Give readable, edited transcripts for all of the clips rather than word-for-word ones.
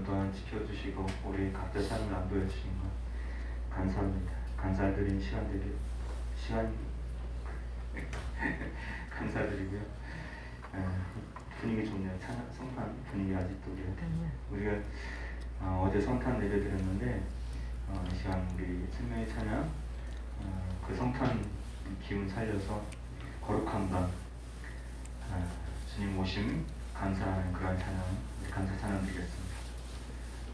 동안 지켜주시고 우리 각자 삶을 안보여주신 것 감사합니다. 감사드린 시간 감사드리고요. 분위기 좋네요. 성탄 분위기 아직도 우리가 어제 성탄 내려드렸는데 이 시간 우리 생명의 찬양 그 성탄 기운 살려서 거룩한 밤 주님 오심 감사하는 그런 찬양, 감사 찬양 드리겠습니다.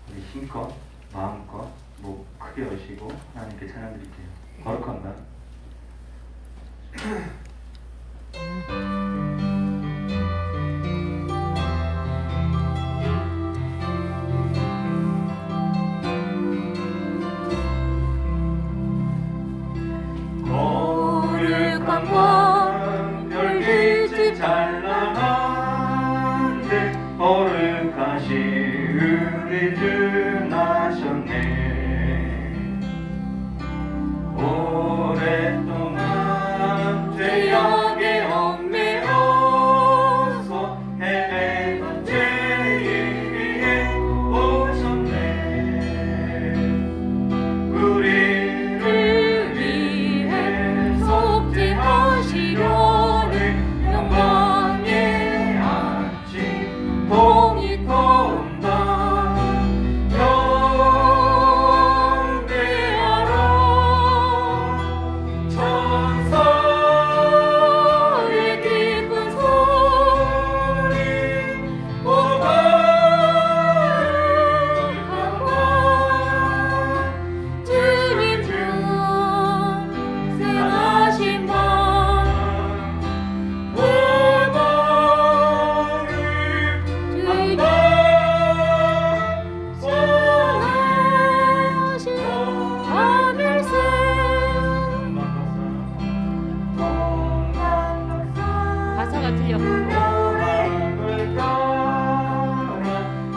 우리 힘껏 마음껏 목 크게 여시고 하나님께 찬양 드릴게요. 거룩한 밤. 거룩한 밤 별빛이 찬란한데 거룩하신 우리 주 나셨네. 오랫동안 죄악에 얽매여서 헤매던 죄인에게 오셨네. 우리를 위해 속죄하시려는 영광의 아침 동이 터온다.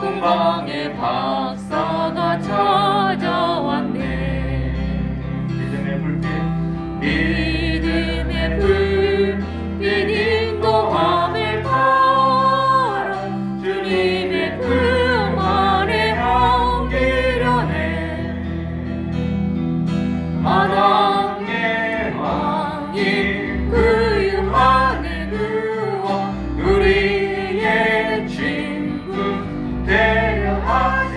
동방의 박사가 찾아왔네. 믿음의 불빛 인도함을 따라 주님의 품 안에 안기려네. 만왕의 왕이 그 안에 누워 우리의 친구 되려 하세.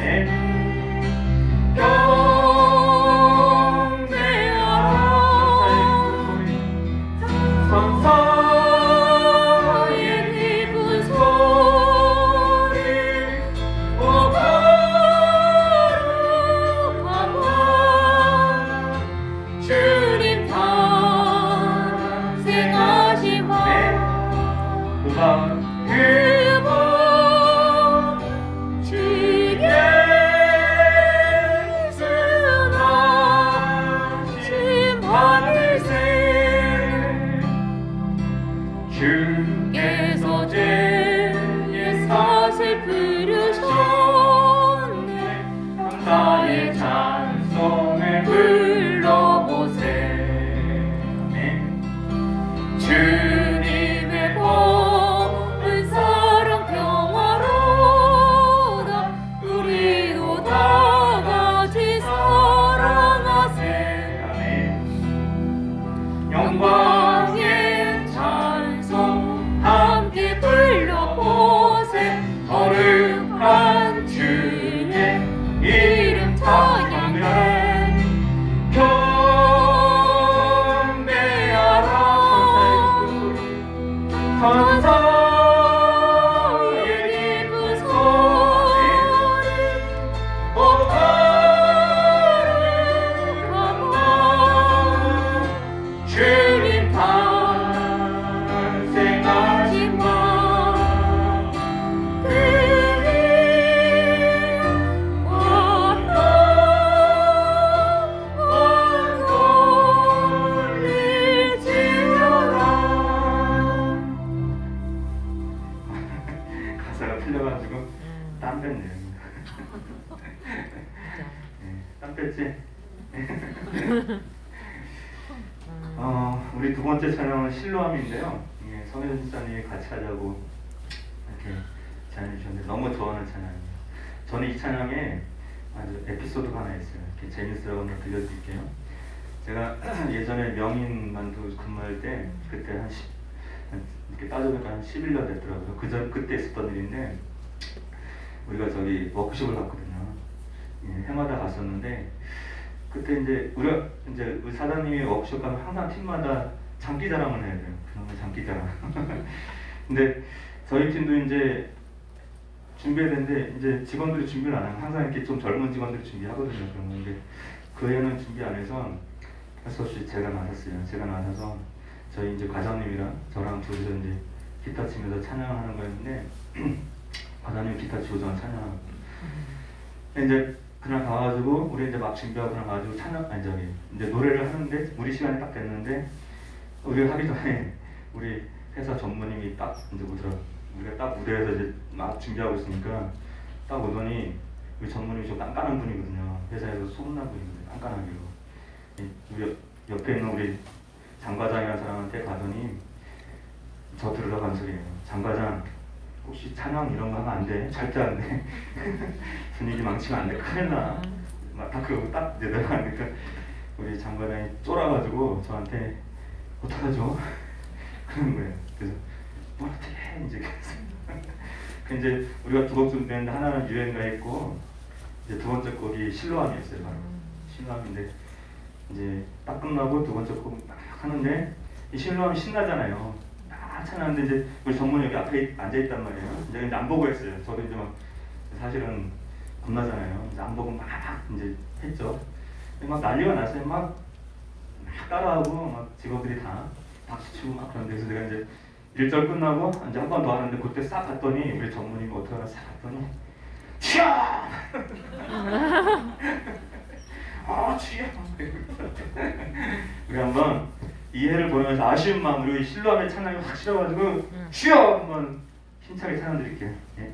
경배하라. 천사의 기쁜 소리. 오 거룩한 밤 주님 탄생하신 밤. 그 밤 주께서 죄의 탓을 부르셨네. 감사의 찬송을 불러보세. 주님의 복은 사랑 평화로다. 우리도 다 같이 사랑하세. 영광의 찬송 함께 불러보세. 거룩한 주의 이름 찬양해. 경배하라. 천사의 기쁜 소리. 오 거룩한 밤 주님 탄생하신 밤. 가사가 틀려가지고 땀 뺐네요. 땀 뺐지? 우리 두 번째 찬양은 실로암인데요. 성현 집사님이 같이 하자고 이렇게 제안해 주셨는데 너무 좋아하는 찬양이에요. 저는 이 찬양에 아주 에피소드가 하나 있어요. 이렇게 재밌으라고 한번 들려드릴게요. 제가 예전에 명인만두 근무할 때 그때 이렇게 따져보니까 한 11년 됐더라고요. 그때 있었던 일인데 우리가 저기 워크숍을 갔거든요. 예, 해마다 갔었는데 그때 이제 우리 사장님이 워크숍 가면 항상 팀마다 장기자랑을 해야 돼요. 그놈의 장기자랑. 근데 저희 팀도 이제 준비해야 되는데 이제 직원들이 준비를 안 하면 항상 이렇게 좀 젊은 직원들이 준비하거든요. 그런데 그 해는 준비 안 해서 할 수 없이 제가 나섰어요. 제가 나서서 저희 이제 과장님이랑 저랑 둘이서 이제 기타 치면서 찬양하는 거였는데 과장님 기타 치고 저는 찬양하고 이제 그날 가가지고 우리 이제 막 준비하고 그날 가가지고 이제 노래를 하는데 우리 시간이 딱 됐는데 우리가 하기 전에 우리 회사 전무님이 딱 이제 오더라고. 우리가 딱 무대에서 이제 막 준비하고 있으니까 딱 오더니 우리 전무님이 좀 깐깐한 분이거든요. 회사에서 소문난 분인데 깐깐하기로. 우리 옆에 있는 우리 장과장이라는 사람한테 가더니 저 들으러 간 소리예요. 장과장 혹시 찬양 이런 거 하면 안 돼? 절대 안 돼. 분위기 망치면 안 돼. 큰일 나. 막 다 그러고 딱 내려가니까 우리 장과장이 쫄아가지고 저한테 어떡하죠? 그런 거예요. 그래서 뭘 어떻게 해? 이제 이제 우리가 두 곡 준비했는데 하나는 유행가 했고 이제 두 번째 곡이 실로암이었어요. 바로 실로암인데 이제 딱 끝나고 두 번째 곡 막 하는데 이 실로암이 신나잖아요. 막 찬양하는데 이제 우리 전문이 여기 앞에 앉아 있단 말이에요. 이제 안 보고 했어요. 저도 이제 막 사실은 겁나잖아요. 이제 안 보고 막 이제 했죠. 막 난리가 났어요. 막 따라하고 막 직원들이 다 박수치고 막 그런데 그래서 내가 이제 1절 끝나고 이제 한 번 더 하는데 그때 싹 봤더니 우리 전무님이 어떻게 하나 싹 봤더니 치아! 아 치아! 우리 한번 이해를 보면서 아쉬운 마음으로 이 실로암의 찬양이 확 실어가지고 쉬어! 한번 힘차게 찬양 드릴게요. 예.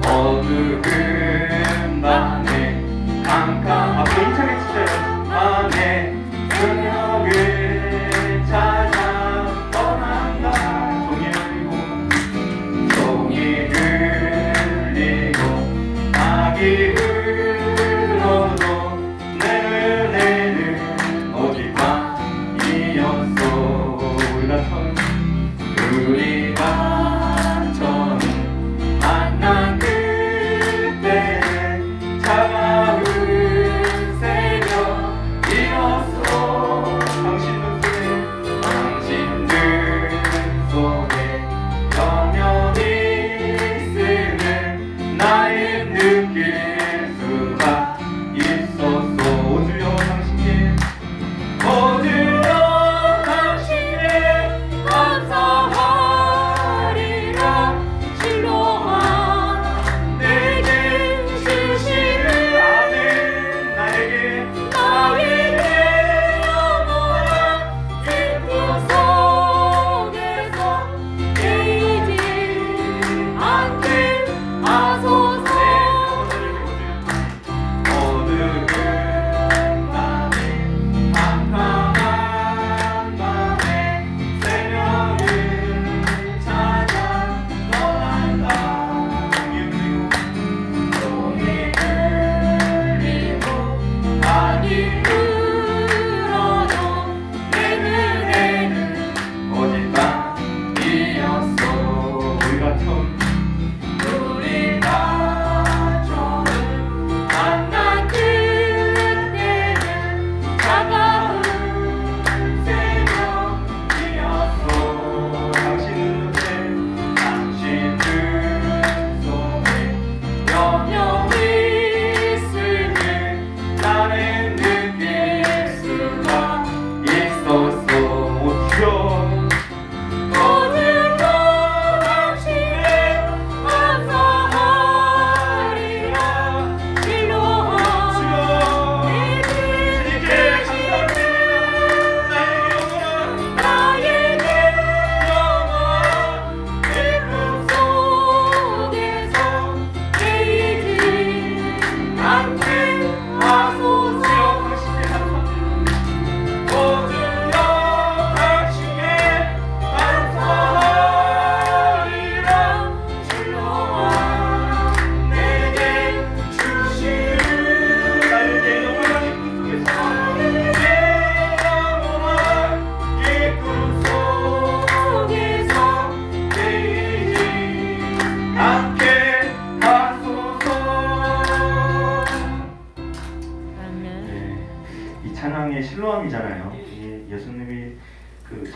어느 금밤에 깜깜 앞으로 힘차게 치세요. 밤에 저녁을 찾아 떠난다. 종이 흘리고 낙이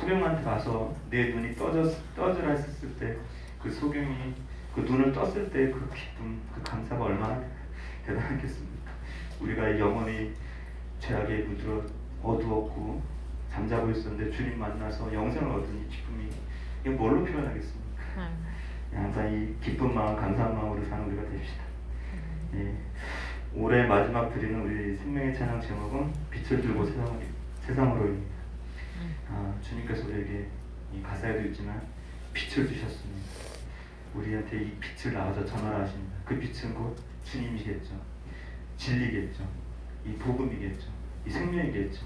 소경한테 가서 내 눈이 떠주라 했을 때 그 소경이 그 눈을 떴을 때 그 기쁨, 그 감사가 얼마나 대단했겠습니까? 우리가 영원히 죄악에 물들어 어두웠고 잠자고 있었는데 주님 만나서 영생을 얻은 이 기쁨이 이게 뭘로 표현하겠습니까? 항상 이 기쁜 마음, 감사한 마음으로 사는 우리가 됩시다. 예. 올해 마지막 드리는 우리 생명의 찬양 제목은 빛을 들고 세상으로입니다. 주님께서 우리에게 이 가사에도 있지만 빛을 주셨습니다. 우리한테 이 빛을 나가서 전하십니다. 그 빛은 곧 주님이겠죠. 진리겠죠. 이 복음이겠죠. 이 생명이겠죠.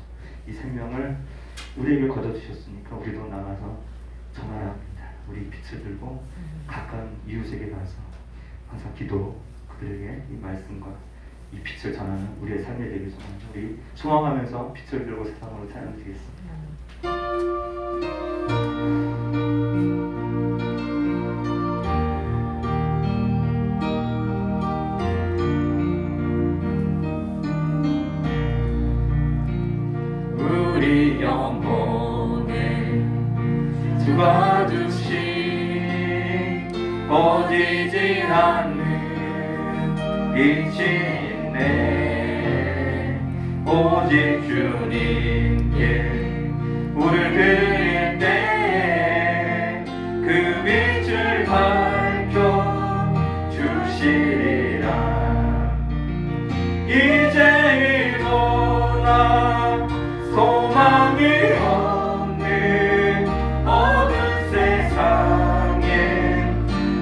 이 생명을 우리에게 거둬주셨으니까 우리도 나가서 전하라 합니다. 우리 빛을 들고 가까운 이웃에게 가서 항상 기도로 그들에게 이 말씀과 이 빛을 전하는 우리의 삶이 되길 소망합니다. 우리 소망하면서 빛을 들고 세상으로 찬양드리겠습니다. 우리 영혼에 주가 주신 꺼지지 않는 빛이 있네. 오직 주님께 우리를 드릴 때에 그 빛을 밝혀 주시리라. 이제 일어나 소망이 없는 어두운 세상에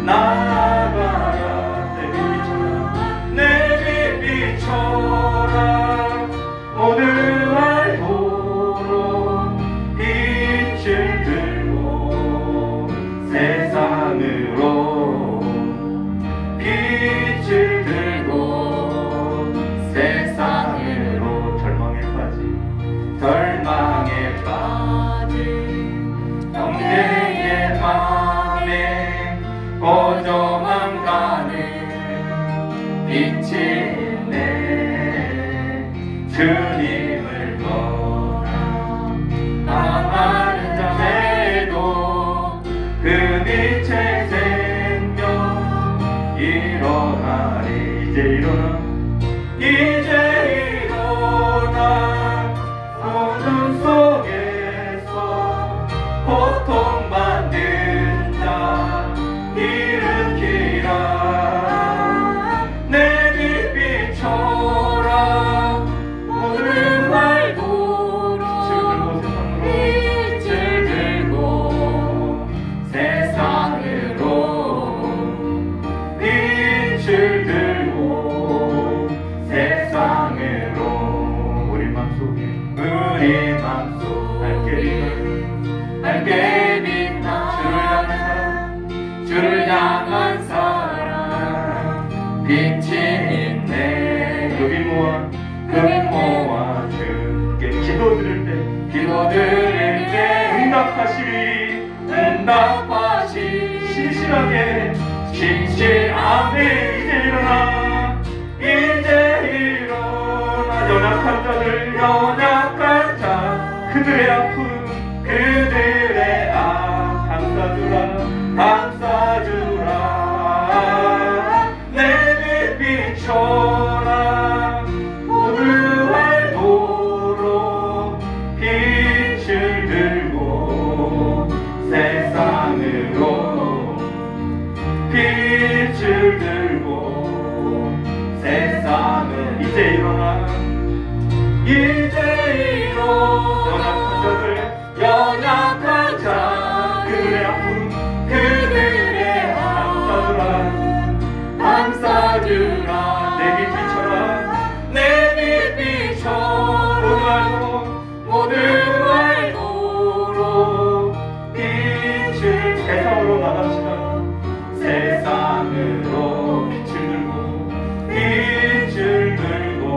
나아가라. 내 빛 비춰라. 오늘 알도록 빛을 들고 세상으로 빛을 들고 세상으로 절망에 빠진 형제의 맘에 꺼져만 가는 빛이 있네. 주님을 떠나 망하는 자에도 그 빛의 생명 일어나리. 이제 일어나 어둠 속에서 고통받는 자 일으키라. 내 빛 비춰라. 오늘 말도록 빛을 들고 세상으로 빛을 들고 세상으로 우리 맘속 밝게 빛나 주를 향한 사랑 빛이 있네. 금이 모아 주께 기도드릴 때 응답하시리. 신실하게 이제 일어나 연약한 자 그들의 아픔 그들의 감싸주라. 내 빛 비춰라. 오늘 알도록 빛을 들고 세상으로 빛을 들고 세상을 이제 일어나 연약한 자 그들의 아픔 그들의 감싸주라. 내 빛 비춰라. 내 빛 비춰라. 모두 알도록 빛을 세상으로 나갑시다. 세상으로 빛을 들고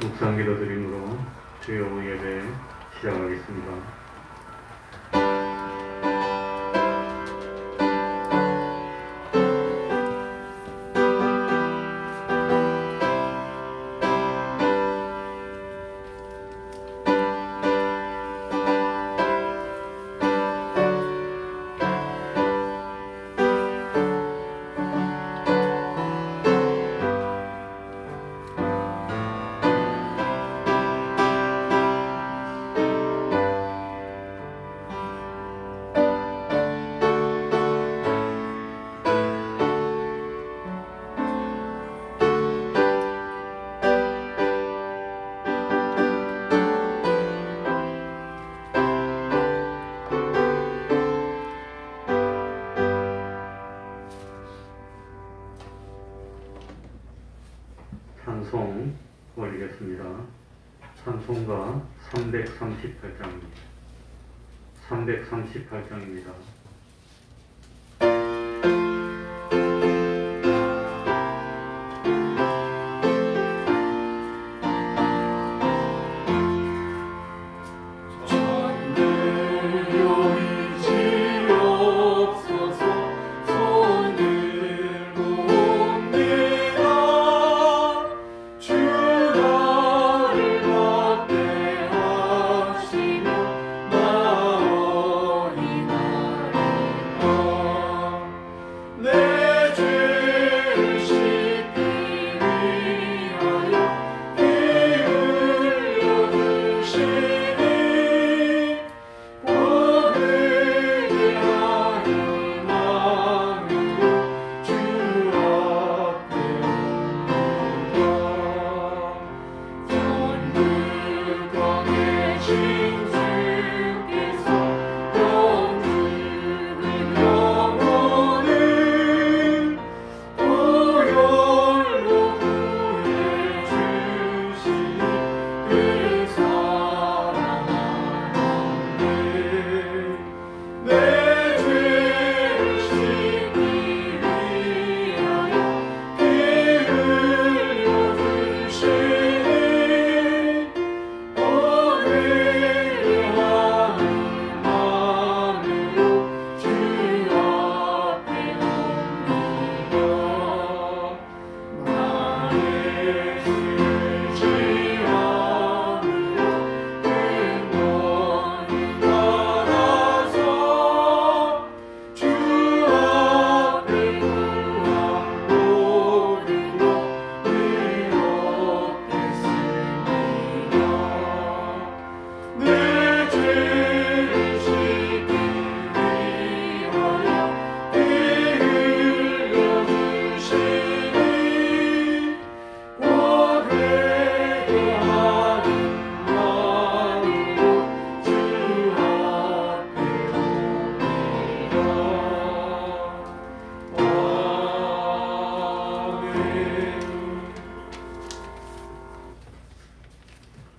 묵상 기도 드림으로 주의 오후 예배 시작하겠습니다. 찬송 올리겠습니다. 찬송가 338장입니다. 338장입니다.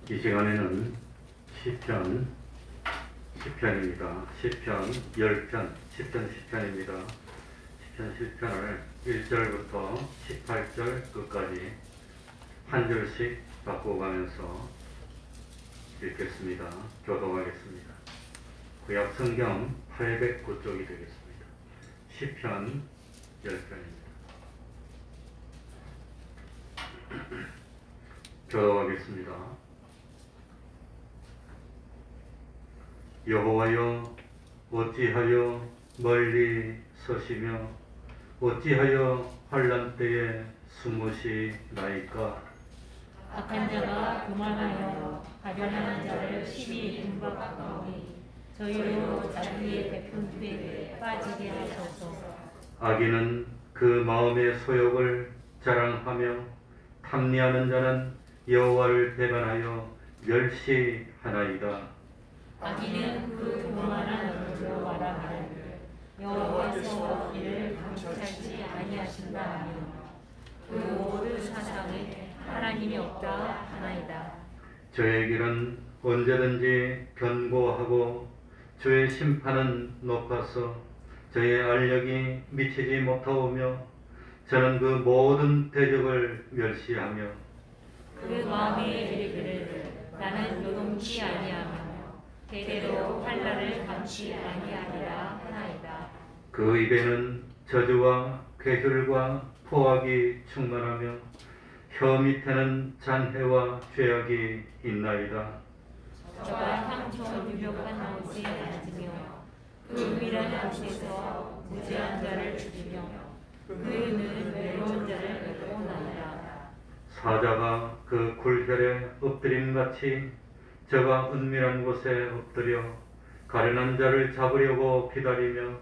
이 시간에는 시편입니다. 시편 10편, 시편 10편입니다. 시편 10편을 1절부터 18절 끝까지 한 절씩 바꿔가면서 읽겠습니다. 교독하겠습니다. 구약 성경 809쪽이 되겠습니다. 시편 10편입니다. 교독하겠습니다. 여호와여, 어찌하여 멀리 서시며 어찌하여 환난 때에 숨으시나이까? 악한 자가 교만하여 가련한 자를 심히 둔박하오니 저희로 자기의 베푼 후에 빠지게 하소서. 악인은 그 마음의 소욕을 자랑하며 탐리하는 자는 여호와를 배반하여 멸시하나이다. 악인은 그 교만한 얼굴로 말하기를 여호와께서 이를 감찰지 아니하신다 하며 그 모든 사상에 하나님이 없다 하나이다. 저의 길은 언제든지 견고하고 주의 심판은 높아서 저의 알력이 미치지 못하오며 저는 그 모든 대적을 멸시하며 그 마음이 금치 아니하며 대대로 환난을 감치 아니하리라 하나이다. 그 입에는 저주와 괴술과 포악이 충만하며 혀 밑에는 잔해와 죄악이 있나이다. 저가 상처 유력한 곳에 앉으며 그 위라는 곳에서 무죄한 자를 죽이며 그는 외로운 자를 보나이다. 사자가 그 굴혈에 엎드림같이 저가 은밀한 곳에 엎드려 가련한 자를 잡으려고 기다리며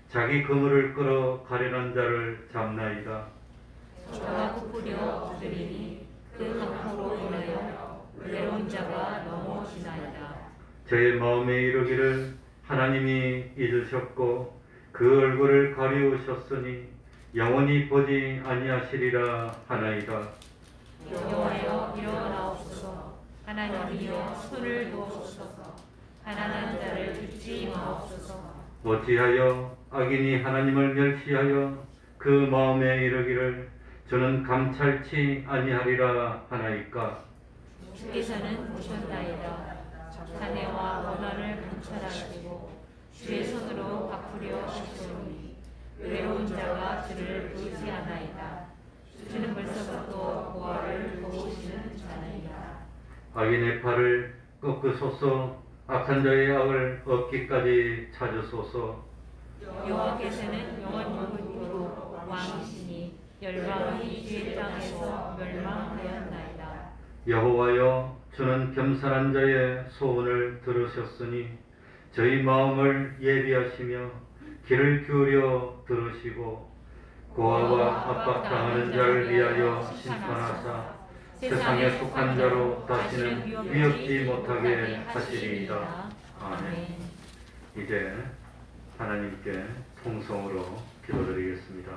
자기 그물을 끌어 가련한 자를 잡나이다. 저가 부풀려 엎드리니 그 강포로 인하여 외로운 자가 넘어지나이다. 저의 마음에 이르기를 하나님이 잊으셨고 그 얼굴을 가리우셨으니 영원히 보지 아니하시리라 하나이다. 여호와여 일어나옵소서. 하나님이여 손을 두옵소서. 가난한 자를 잊지 마옵소서. 어찌하여 악인이 하나님을 멸시하여 그 마음에 이르기를 저는 감찰치 아니하리라 하나이까. 주께서는 보셨나이다. 자네와 원한을 감찰하시고 주의 손으로 갚으려 하시오니 외로운 자가 주를 의지하나이다. 주는 벌써부터 보화를 도우시는 자나이다. 악인의 팔을 꺾으소서. 악한 자의 악을 얻기까지 찾으소서. 여호와께서는 영원토록 왕이시니 열방이 주의 땅에서 멸망하였나이다. 여호와여 주는 겸손한 자의 소원을 들으셨으니 저희 마음을 예비하시며 귀를 기울여 들으시고 고아와 압박당하는 자를 위하여 심판하사 세상에 속한 자로 다시는 위협지 못하게 하시리이다. 아멘. 이제 하나님께 통성으로 기도드리겠습니다.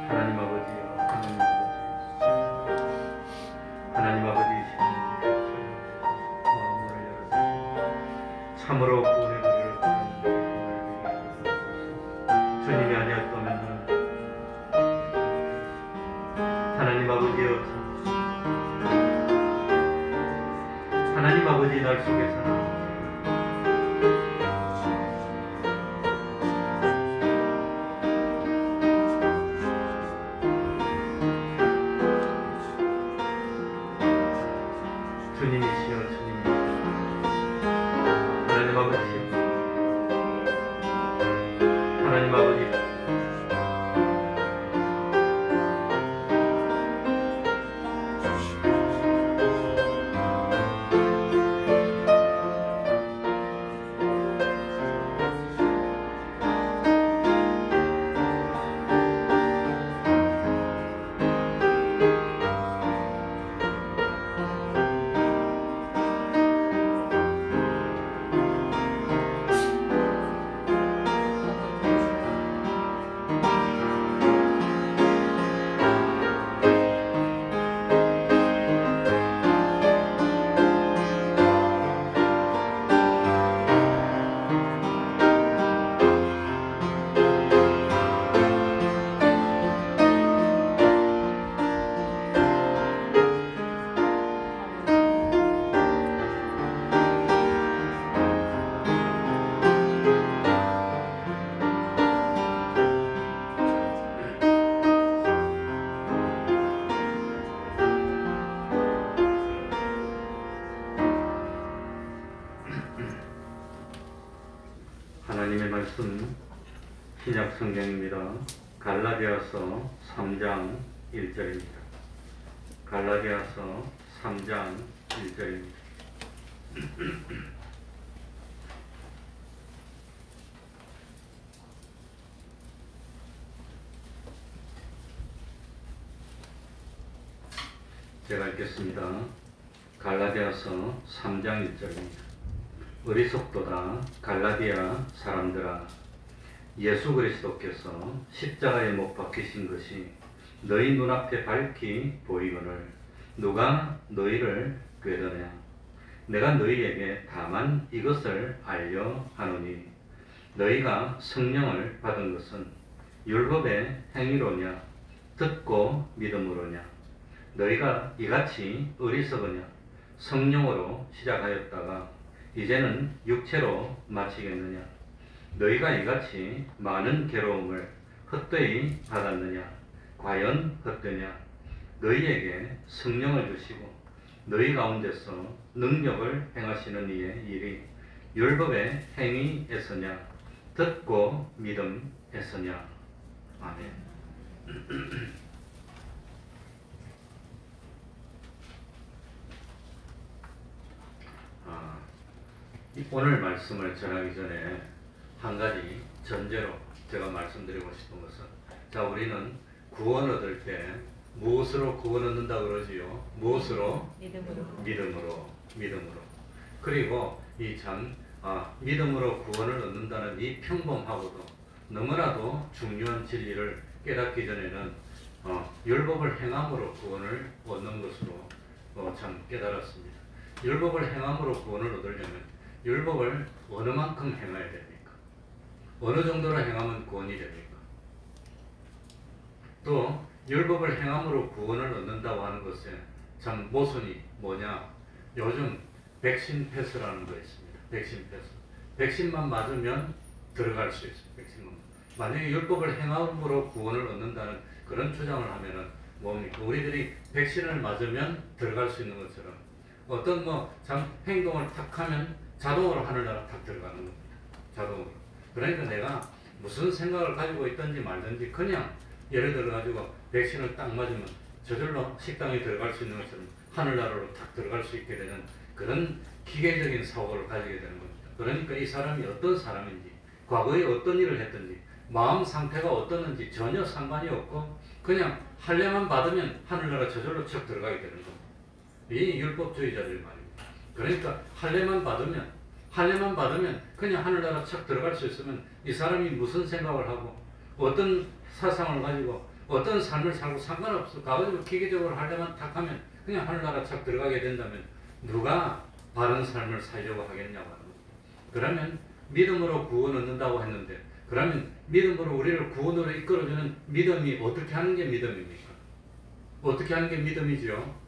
하나님 아버지여, 하나님 아버지, 마음을 열어주시고 참으로 구원의 길을 걷는 주님이 아니었다면 하나님 아버지여, 하나님 아버지 날 속에서는 주님이시여, 주님, 하나님 아버지, 하나님 아버지, 하나님의 말씀 신약 성경입니다. 갈라디아서 3장 1절입니다. 갈라디아서 3장 1절입니다. 제가 읽겠습니다. 갈라디아서 3장 1절입니다. 어리석도다 갈라디아 사람들아, 예수 그리스도께서 십자가에 못 박히신 것이 너희 눈앞에 밝히 보이거늘 누가 너희를 꾀더냐. 내가 너희에게 다만 이것을 알려 하노니 너희가 성령을 받은 것은 율법의 행위로냐 듣고 믿음으로냐. 너희가 이같이 어리석으냐? 성령으로 시작하였다가 이제는 육체로 마치겠느냐? 너희가 이같이 많은 괴로움을 헛되이 받았느냐? 과연 헛되냐? 너희에게 성령을 주시고 너희 가운데서 능력을 행하시는 이의 일이 율법의 행위에서냐? 듣고 믿음에서냐? 아멘. 오늘 말씀을 전하기 전에 한 가지 전제로 제가 말씀드리고 싶은 것은, 자, 우리는 구원 얻을 때 무엇으로 구원 얻는다 그러지요? 무엇으로? 믿음으로. 그리고 이 참 믿음으로 구원을 얻는다는 이 평범하고도 너무나도 중요한 진리를 깨닫기 전에는 율법을 행함으로 구원을 얻는 것으로 참 깨달았습니다. 율법을 행함으로 구원을 얻으려면 율법을 어느 만큼 행해야 됩니까? 어느 정도로 행하면 구원이 됩니까? 또 율법을 행함으로 구원을 얻는다고 하는 것에 참 모순이 뭐냐? 요즘 백신 패스라는 거 있습니다. 백신 패스. 백신만 맞으면 들어갈 수 있습니다. 백신만. 만약에 율법을 행함으로 구원을 얻는다는 그런 주장을 하면은 뭡니까? 우리들이 백신을 맞으면 들어갈 수 있는 것처럼 어떤 참 행동을 탁 하면 자동으로 하늘나라 탁 들어가는 겁니다. 자동으로. 그러니까 내가 무슨 생각을 가지고 있든지 말든지 그냥 예를 들어 가지고 백신을 딱 맞으면 저절로 식당에 들어갈 수 있는 것처럼 하늘나라로 탁 들어갈 수 있게 되는 그런 기계적인 사고를 가지게 되는 겁니다. 그러니까 이 사람이 어떤 사람인지, 과거에 어떤 일을 했든지, 마음 상태가 어떻는지 전혀 상관이 없고 그냥 할례만 받으면 하늘나라 저절로 척 들어가게 되는 겁니다. 이 율법주의자들 말입니다. 그러니까 할례만 받으면 그냥 하늘나라 척 들어갈 수 있으면 이 사람이 무슨 생각을 하고 어떤 사상을 가지고 어떤 삶을 살고 상관없어. 가가지고 기계적으로 할례만 탁 하면 그냥 하늘나라 척 들어가게 된다면 누가 바른 삶을 살려고 하겠냐고 하는 겁니다. 그러면 믿음으로 구원 얻는다고 했는데, 그러면 믿음으로 우리를 구원으로 이끌어주는 믿음이 어떻게 하는 게 믿음입니까? 어떻게 하는 게 믿음이죠?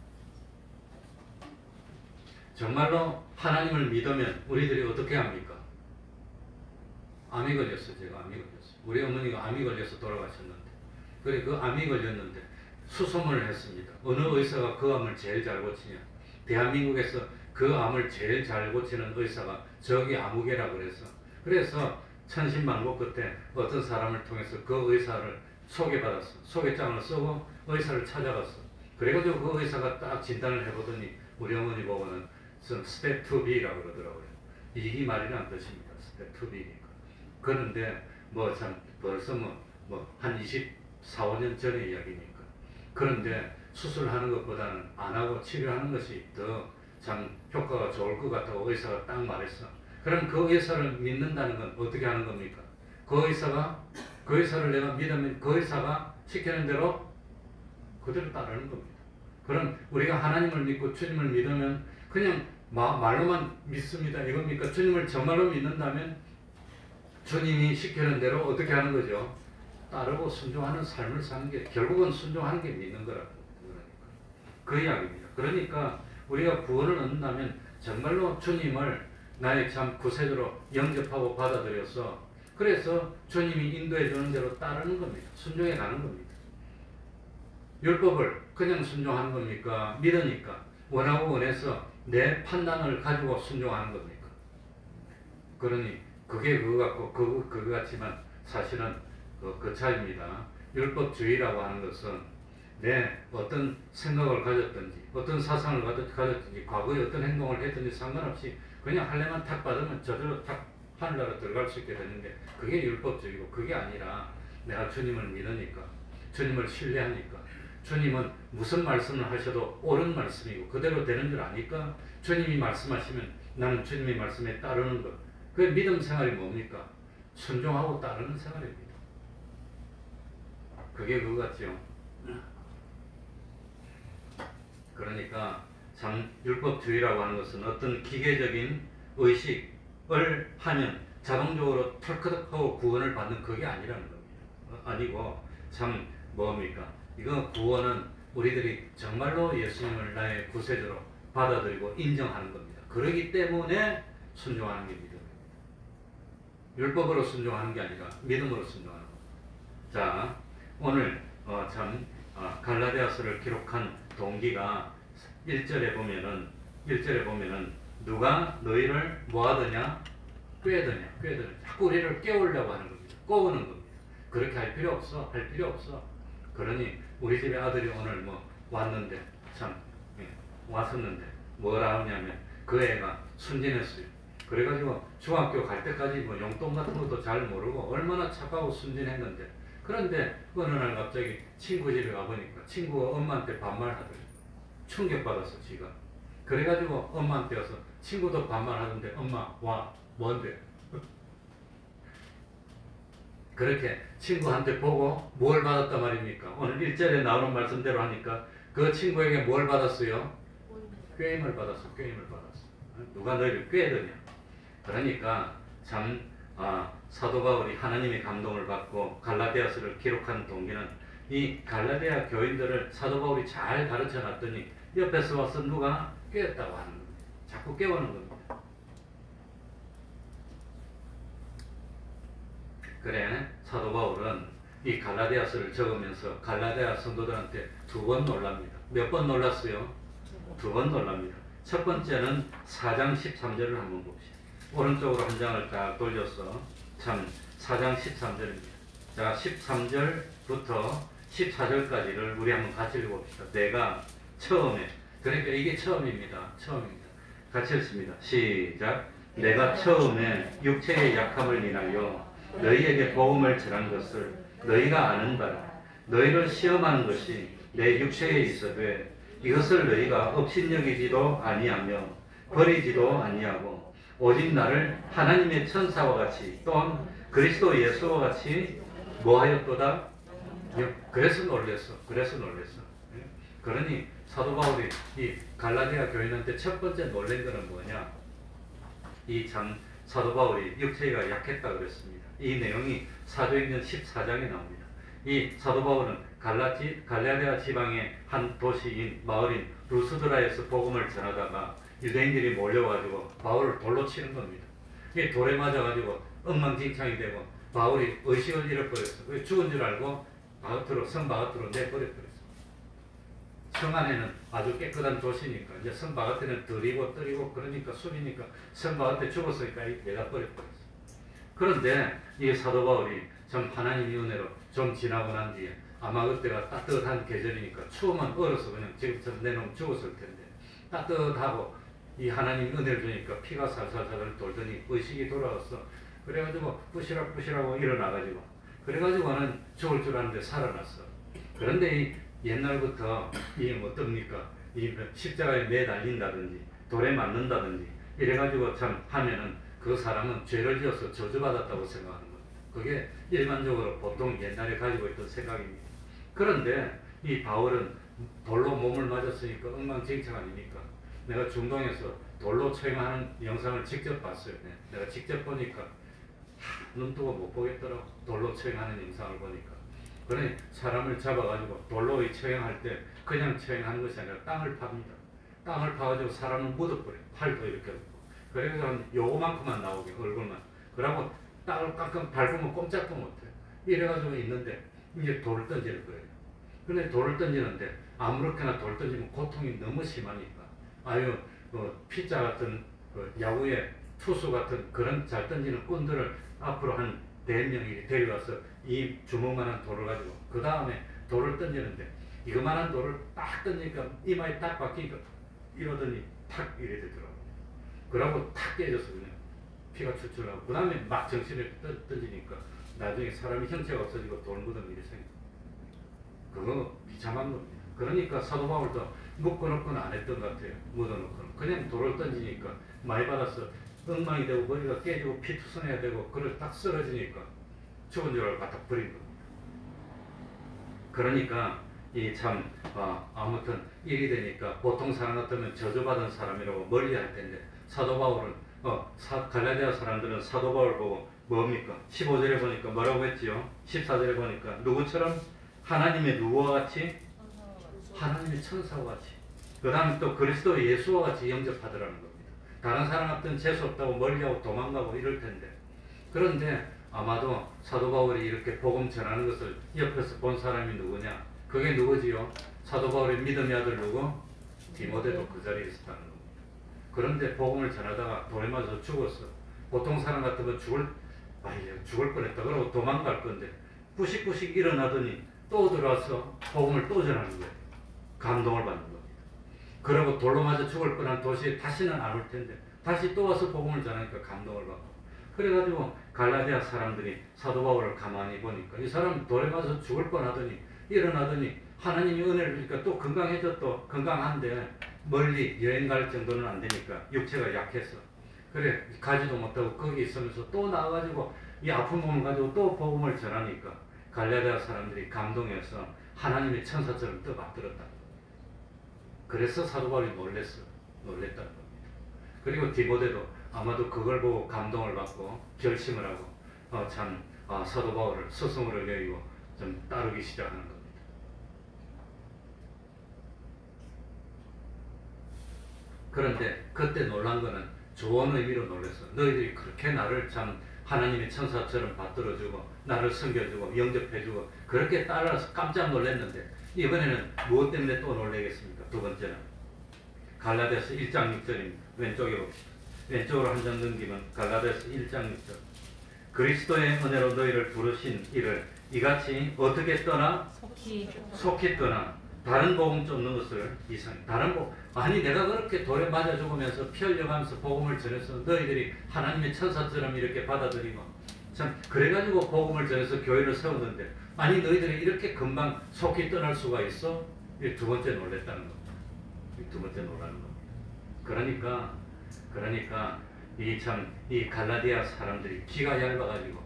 정말로 하나님을 믿으면 우리들이 어떻게 합니까? 암이 걸렸어요. 제가 암이 걸렸어요. 우리 어머니가 암이 걸려서 돌아가셨는데, 그래 그 암이 걸렸는데 수소문을 했습니다. 어느 의사가 그 암을 제일 잘 고치냐? 대한민국에서 그 암을 제일 잘 고치는 의사가 저기 아무개라 그래서 천신만고 끝에 어떤 사람을 통해서 그 의사를 소개받았어. 소개장을 쓰고 의사를 찾아갔어. 그래가지고 그 의사가 딱 진단을 해보더니 우리 어머니 보고는 스텝 2B라고 그러더라고요. 이기 말이란 뜻입니다. 스텝 2B니까. 그런데 참 벌써 한 24, 5년 전의 이야기니까. 그런데 수술하는 것보다는 안 하고 치료하는 것이 더 참 효과가 좋을 것 같다고 의사가 딱 말했어. 그럼 그 의사를 믿는다는 건 어떻게 하는 겁니까? 그 의사를 내가 믿으면 그 의사가 시키는 대로 그대로 따르는 겁니다. 그럼 우리가 하나님을 믿고 주님을 믿으면 그냥 말로만 믿습니다 이겁니까? 주님을 정말로 믿는다면 주님이 시키는 대로 어떻게 하는 거죠? 따르고 순종하는 삶을 사는 게, 결국은 순종하는 게 믿는 거라고. 그 이야기입니다. 그러니까 우리가 구원을 얻는다면 정말로 주님을 나의 참 구세주로 영접하고 받아들여서, 그래서 주님이 인도해 주는 대로 따르는 겁니다. 순종해 가는 겁니다. 율법을 그냥 순종하는 겁니까? 믿으니까 원하고 원해서 내 판단을 가지고 순종하는 겁니까? 그러니 그게 그거 같고 그거 같지만 사실은 그 차이입니다. 율법주의라고 하는 것은 내 어떤 생각을 가졌든지 어떤 사상을 가졌든지 과거에 어떤 행동을 했든지 상관없이 그냥 할례만 탁 받으면 저절로 탁 하늘나라 들어갈 수 있게 되는데, 그게 율법주의고, 그게 아니라 내가 주님을 믿으니까, 주님을 신뢰하니까, 주님은 무슨 말씀을 하셔도 옳은 말씀이고 그대로 되는 줄 아니까 주님이 말씀하시면 나는 주님의 말씀에 따르는 것. 그 믿음 생활이 뭡니까? 순종하고 따르는 생활입니다. 그게 그거 같죠. 그러니까 참 율법주의라고 하는 것은 어떤 기계적인 의식을 하면 자동적으로 털커덕하고 구원을 받는 그게 아니라는 겁니다. 아니고 참 뭡니까? 이거 구원은 우리들이 정말로 예수님을 나의 구세주로 받아들이고 인정하는 겁니다. 그러기 때문에 순종하는 게 믿음입니다. 율법으로 순종하는 게 아니라 믿음으로 순종하는 겁니다. 자, 오늘 갈라디아서를 기록한 동기가 1절에 보면은 누가 너희를 뭐하더냐? 꾀더냐. 자꾸 우리를 깨우려고 하는 겁니다. 꼬우는 겁니다. 그렇게 할 필요 없어. 그러니 우리 집에 아들이 오늘 왔는데 왔었는데 뭐라 하냐면 그 애가 순진했어요. 그래가지고 중학교 갈 때까지 용돈 같은 것도 잘 모르고 얼마나 착하고 순진했는데, 그런데 어느 날 갑자기 친구 집에 가보니까 친구가 엄마한테 반말하더래요. 충격받았어 지가. 그래가지고 엄마한테 와서 친구도 반말하던데 엄마 와 뭔데? 그렇게 친구한테 보고 뭘 받았단 말입니까? 오늘 1절에 나오는 말씀대로 하니까 그 친구에게 뭘 받았어요? 꾀임을 받았어. 누가 너희를 꾀더냐? 그러니까 참 사도 바울이 하나님의 감동을 받고 갈라디아서를 기록한 동기는 이 갈라디아 교인들을 사도 바울이 잘 가르쳐 놨더니 옆에서 와서 누가 꾀었다고 하는 겁니다. 자꾸 깨우는 겁니다. 그래, 사도 바울은 이 갈라디아서를 적으면서 갈라디아 성도들한테 2번 놀랍니다. 몇 번 놀랐어요? 2번 놀랍니다. 첫 번째는 4장 13절을 한번 봅시다. 오른쪽으로 한 장을 딱 돌려서 4장 13절입니다. 자, 13절부터 14절까지를 우리 한번 같이 읽어봅시다. 내가 처음에, 그러니까 이게 처음입니다. 같이 읽습니다. 시작. 내가 처음에 육체의 약함을 인하여 너희에게 복음을 전한 것을 너희가 아는 바라. 너희를 시험하는 것이 내 육체에 있어되 이것을 너희가 업신여기지도 아니하며 버리지도 아니하고 오직 나를 하나님의 천사와 같이 또한 그리스도 예수와 같이 뭐하였도다? 그래서 놀랬어. 그러니 사도 바울이 이 갈라디아 교인한테 첫 번째 놀란 것은 뭐냐? 사도 바울이 육체가 약했다 그랬습니다. 이 내용이 사도행전 14장에 나옵니다. 이 사도 바울은 갈라디아 지방의 한 도시인 마을인 루스드라에서 복음을 전하다가 유대인들이 몰려가지고 바울을 돌로 치는 겁니다. 이 돌에 맞아가지고 엉망진창이 되고 바울이 의식을 잃어버렸어. 죽은 줄 알고 성 바깥으로 내버려버렸어. 성 안에는 아주 깨끗한 도시니까 이제 성 바깥에는 들이고 떨이고 그러니까 숨이니까 성 바깥에 죽었으니까 내가 버려버렸어. 그런데 이 사도 바울이 참 하나님의 은혜로 좀 지나고 난 뒤에 아마 그때가 따뜻한 계절이니까 추우면 얼어서 그냥 지금처럼 내놓으면 죽었을 텐데 따뜻하고 이 하나님 은혜를 주니까 피가 살살살 돌더니 의식이 돌아왔어. 그래가지고 부시락부시락하고 일어나가지고 그래가지고는 죽을 줄 알았는데 살아났어. 그런데 이 옛날부터 이 어떻습니까? 이 십자가에 매달린다든지 돌에 맞는다든지 이래가지고 참 하면은 그 사람은 죄를 지어서 저주받았다고 생각하는 겁니다. 그게 일반적으로 보통 옛날에 가지고 있던 생각입니다. 그런데 이 바울은 돌로 몸을 맞았으니까 엉망진창 아닙니까? 내가 중동에서 돌로 처형하는 영상을 직접 봤어요. 내가 직접 보니까 눈 뜨고 못 보겠더라고. 돌로 처형하는 영상을 보니까. 그러니 사람을 잡아가지고 돌로 처형할 때 그냥 처형하는 것이 아니라 땅을 팝니다. 땅을 파가지고 사람을 묻어버려요. 팔도 이렇게 없고. 그래서 한 요거만큼만 나오게 얼굴만. 그러고 땅을 깡깡 밟으면 꼼짝도 못해요. 이래가지고 있는데 이제 돌을 던지는 거예요. 근데 돌을 던지는데 아무렇게나 돌 던지면 고통이 너무 심하니까 아유 피자 같은 야구의 투수 같은 그런 잘 던지는 꾼들을 앞으로 한 4명이 데려와서 이 주먹만한 돌을 가지고 그 다음에 돌을 던지는데 이거만한 돌을 딱 던지니까 이마에 딱 박히니까 이러더니 탁 이래 되더라고요. 그러고 탁 깨져서 그냥 피가 출출하고 그 다음에 막 정신을 던지니까 나중에 사람이 형체가 없어지고 돌무더미이 생겨. 그거 비참한 겁니다. 그러니까 사도 바울도 묶어놓고는 안 했던 것 같아요. 묻어놓고는. 그냥 돌을 던지니까 많이 받아서 엉망이 되고 머리가 깨지고 피투성해야 되고 그걸 딱 쓰러지니까 죽은 줄 알고 갖다 버린 겁니다. 그러니까 이 참 아무튼 일이 되니까 보통 사람 같으면 저주받은 사람이라고 멀리할 텐데 사도 바울은 갈라디아 사람들은 사도 바울 보고 뭡니까? 15절에 보니까 뭐라고 했지요? 14절에 보니까 누구처럼? 하나님의 누구와 같이? 하나님의 천사와 같이, 그 다음에 또 그리스도 예수와 같이 영접하더라는 겁니다. 다른 사람 같은 재수 없다고 멀리하고 도망가고 이럴 텐데, 그런데 아마도 사도 바울이 이렇게 복음 전하는 것을 옆에서 본 사람이 누구냐? 그게 누구지요? 사도 바울의 믿음의 아들 누구? 디모데도 그 자리에 있었다는 겁니다. 그런데 복음을 전하다가 돌에 맞아서 죽었어. 보통 사람 같으면 죽을 뻔했다 그러고 도망갈 건데 부식부식 일어나더니 또 들어와서 복음을 또 전하는 거예요. 감동을 받는 겁니다. 그리고 돌로 맞아 죽을 뻔한 도시에 다시는 안 올 텐데 다시 또 와서 복음을 전하니까 감동을 받고, 그래가지고 갈라디아 사람들이 사도 바울을 가만히 보니까 이 사람 돌에 맞아서 죽을 뻔하더니 일어나더니 하나님이 은혜를 주니까 또 건강해졌고, 건강한데 멀리 여행 갈 정도는 안 되니까 육체가 약해서 그래 가지도 못하고 거기 있으면서 또 나와가지고 이 아픈 몸을 가지고 또 복음을 전하니까 갈라디아 사람들이 감동해서 하나님의 천사처럼 떠받들었다. 그래서 사도 바울이 놀랬다는 겁니다. 그리고 디모데도 아마도 그걸 보고 감동을 받고 결심을 하고 사도 바울을 스승으로 여기고 좀 따르기 시작하는 겁니다. 그런데 그때 놀란 거는 좋은 의미로 놀랐어. 너희들이 그렇게 나를 참 하나님의 천사처럼 받들어주고 나를 섬겨주고 영접해주고 그렇게 따라서 깜짝 놀랐는데, 이번에는 무엇 때문에 또 놀라겠습니까? 두 번째는 갈라디아서 1장 6절입니다. 왼쪽에 봅시다. 왼쪽으로 한 장 넘기면 갈라디아서 1장 6절. 그리스도의 은혜로 너희를 부르신 이를 이같이 어떻게 떠나? 속히 떠나 다른 복음 쫓는 것을 이상해. 다른 복음, 아니 내가 그렇게 돌에 맞아 죽으면서 피 흘려가면서 복음을 전해서 너희들이 하나님의 천사처럼 이렇게 받아들이고 참 그래가지고 복음을 전해서 교회를 세웠는데, 아니 너희들이 이렇게 금방 속히 떠날 수가 있어? 이 두 번째 놀랬다는 겁니다. 두 번째 놀라는 겁니다. 그러니까 이 갈라디아 사람들이 기가 얇아가지고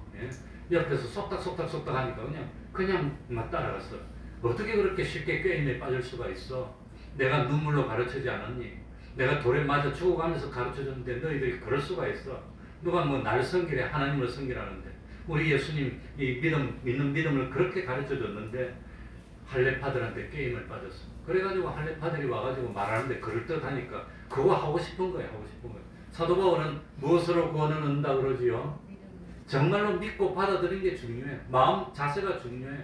옆에서 속닥속닥 하니까 그냥 막 따라갔어. 어떻게 그렇게 쉽게 꾀임에 빠질 수가 있어? 내가 눈물로 가르치지 않았니? 내가 돌에 맞아 죽어가면서 가르쳐줬는데 너희들이 그럴 수가 있어? 누가 뭐 날 섬기래, 하나님을 섬기라는데 우리 예수님 믿는 믿음을 그렇게 가르쳐줬는데 할례파들한테 꾀임을 빠졌어. 그래가지고 할례파들이 와가지고 말하는데 그럴듯하니까 그거 하고 싶은 거야. 사도 바울은 무엇으로 구원을 얻는다 그러지요? 정말로 믿고 받아들이는 게 중요해. 마음 자세가 중요해.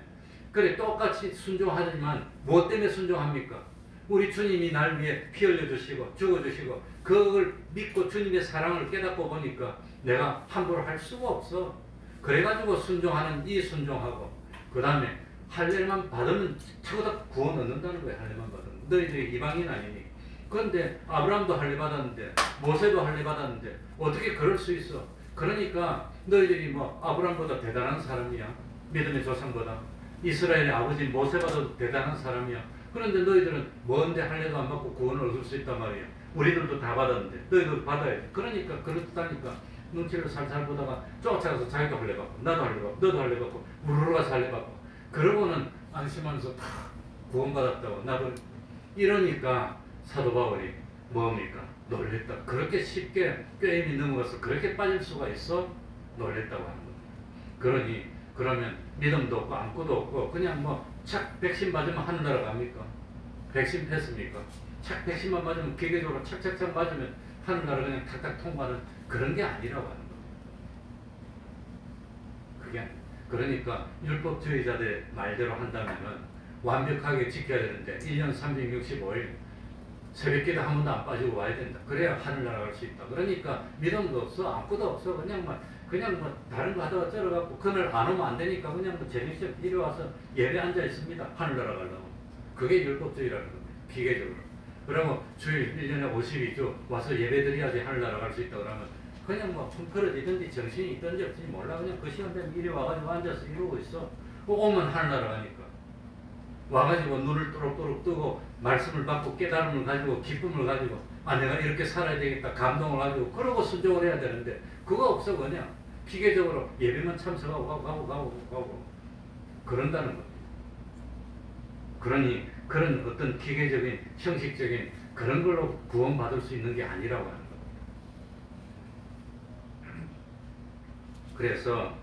그래 똑같이 순종하지만 무엇 때문에 순종합니까? 우리 주님이 날 위해 피 흘려주시고 죽어주시고 그걸 믿고 주님의 사랑을 깨닫고 보니까 내가 함부로 할 수가 없어. 그래가지고 순종하는 이 순종하고 그 다음에 할례만 받으면 최고다 구원 얻는다는 거야. 할례만 받으면. 너희들이 이방인 아니니. 그런데 아브라함도 할례 받았는데 모세도 할례 받았는데 어떻게 그럴 수 있어? 그러니까 너희들이 뭐 아브라함보다 대단한 사람이야. 믿음의 조상보다. 이스라엘의 아버지 모세보다도 대단한 사람이야. 그런데 너희들은 뭔데 할례도 안 받고 구원을 얻을 수 있단 말이야. 우리들도 다 받았는데 너희들도 받아야지. 그러니까 그렇다니까 눈치를 살살 보다가 쫓아가서 자기도 할례 받고 나도 할례 받고 너도 할례 받고 우르르 가서 할례 받고 그러고는 안심하면서 다 구원받았다고 나도 이러니까 사도 바울이 뭡니까? 놀랬다. 그렇게 쉽게 꾀임이 넘어가서 그렇게 빠질 수가 있어? 놀랬다고 하는 겁니다. 그러면 믿음도 없고 아무것도 없고 그냥 착 백신 맞으면 하늘나라 갑니까? 백신 뺐습니까? 착 백신만 맞으면 기계적으로 착착착 맞으면 하늘나라 그냥 탁탁 통과하는 그런 게 아니라고 하는 겁니다. 그게 아니에요. 그러니까 율법주의자들 말대로 한다면은 완벽하게 지켜야 되는데 1년 365일 새벽기도 한 번도 안 빠지고 와야 된다. 그래야 하늘나라 갈 수 있다. 그러니까 믿음도 없어. 아무것도 없어. 그냥 다른 거 하다가 쩔어갖고 그날 안 오면 안 되니까 그냥 재밌어. 이리 와서 예배 앉아 있습니다. 하늘나라 가려고. 그게 율법주의라는 겁니다. 기계적으로. 그러면 주일 1년에 52주 와서 예배 드려야지 하늘나라 갈 수 있다 그러면 그냥 풍퍼러지든지 정신이 있든지 없든지 몰라. 그냥 그 시간 되면 이리 와가지고 앉아서 이러고 있어. 오면 하늘나라 가니까. 와가지고 눈을 또록또록 뜨고 말씀을 받고 깨달음을 가지고 기쁨을 가지고 내가 이렇게 살아야 되겠다 감동을 가지고 그러고 순종을 해야 되는데 그거 없어. 그냥 기계적으로 예배만 참석하고 가고 그런다는 겁니다. 그러니 그런 어떤 기계적인 형식적인 그런 걸로 구원받을 수 있는 게 아니라고 하는 겁니다. 그래서